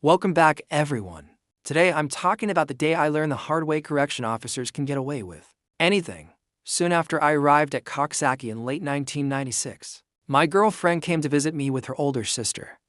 Welcome back, everyone. Today I'm talking about the day I learned the hard way correction officers can get away with anything. Soon after I arrived at Coxsackie in late 1996, my girlfriend came to visit me with her older sister.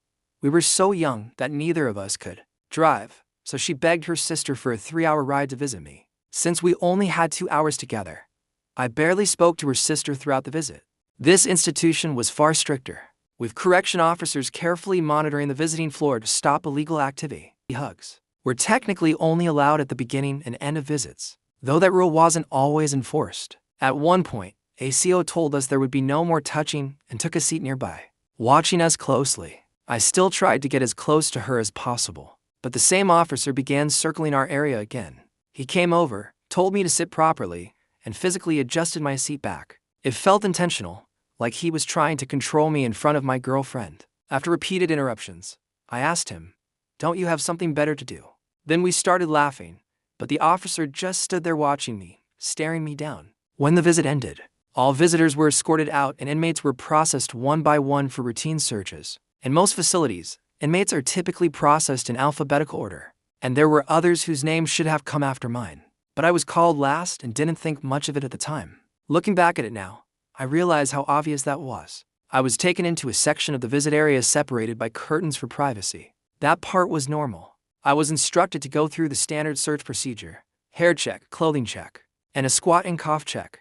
We were so young that neither of us could drive, so she begged her sister for a 3-hour ride to visit me. Since we only had 2 hours together, I barely spoke to her sister throughout the visit. This institution was far stricter, with correction officers carefully monitoring the visiting floor to stop illegal activity. Hugs were technically only allowed at the beginning and end of visits, though that rule wasn't always enforced. At one point, a CO told us there would be no more touching and took a seat nearby, watching us closely. I still tried to get as close to her as possible, but the same officer began circling our area again. He came over, told me to sit properly, and physically adjusted my seat back. It felt intentional, like he was trying to control me in front of my girlfriend. After repeated interruptions, I asked him, "Don't you have something better to do?" Then we started laughing, but the officer just stood there watching me, staring me down. When the visit ended, all visitors were escorted out and inmates were processed one by one for routine searches. In most facilities, inmates are typically processed in alphabetical order, and there were others whose names should have come after mine. But I was called last and didn't think much of it at the time. Looking back at it now, I realize how obvious that was. I was taken into a section of the visit area separated by curtains for privacy. That part was normal. I was instructed to go through the standard search procedure: hair check, clothing check, and a squat and cough check.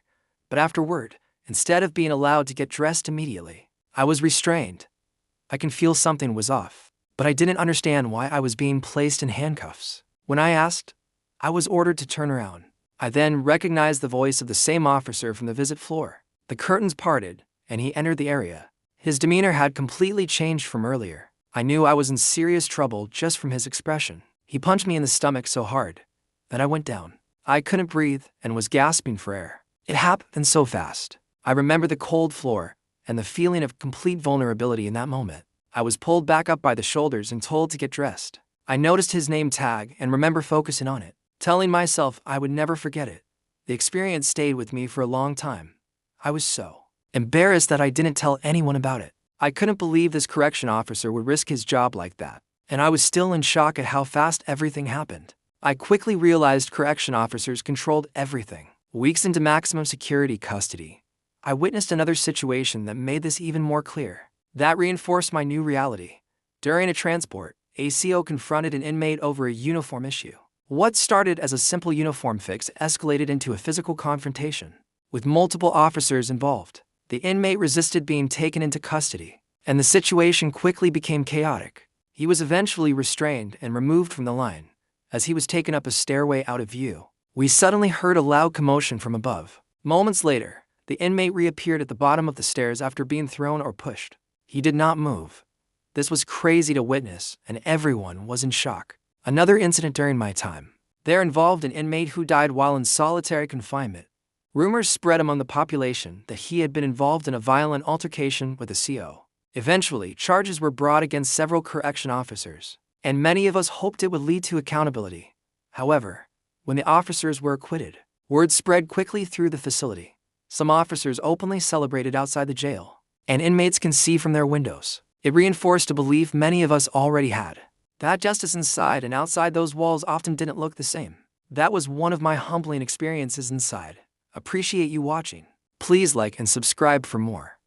But afterward, instead of being allowed to get dressed immediately, I was restrained. I can feel something was off, but I didn't understand why I was being placed in handcuffs. When I asked, I was ordered to turn around. I then recognized the voice of the same officer from the visit floor. The curtains parted, and he entered the area. His demeanor had completely changed from earlier. I knew I was in serious trouble just from his expression. He punched me in the stomach so hard that I went down. I couldn't breathe and was gasping for air. It happened so fast. I remember the cold floor and the feeling of complete vulnerability in that moment. I was pulled back up by the shoulders and told to get dressed. I noticed his name tag and remember focusing on it, telling myself I would never forget it. The experience stayed with me for a long time. I was so embarrassed that I didn't tell anyone about it. I couldn't believe this correction officer would risk his job like that, and I was still in shock at how fast everything happened. I quickly realized correction officers controlled everything. Weeks into maximum security custody, I witnessed another situation that made this even more clear. That reinforced my new reality. During a transport, a CO confronted an inmate over a uniform issue. What started as a simple uniform fix escalated into a physical confrontation. With multiple officers involved, the inmate resisted being taken into custody, and the situation quickly became chaotic. He was eventually restrained and removed from the line. As he was taken up a stairway out of view, we suddenly heard a loud commotion from above. Moments later, the inmate reappeared at the bottom of the stairs after being thrown or pushed. He did not move. This was crazy to witness, and everyone was in shock. Another incident during my time there involved an inmate who died while in solitary confinement. Rumors spread among the population that he had been involved in a violent altercation with a CO. Eventually, charges were brought against several correction officers, and many of us hoped it would lead to accountability. However, when the officers were acquitted, word spread quickly through the facility. Some officers openly celebrated outside the jail, and inmates can see from their windows. It reinforced a belief many of us already had, that justice inside and outside those walls often didn't look the same. That was one of my humbling experiences inside. Appreciate you watching. Please like and subscribe for more.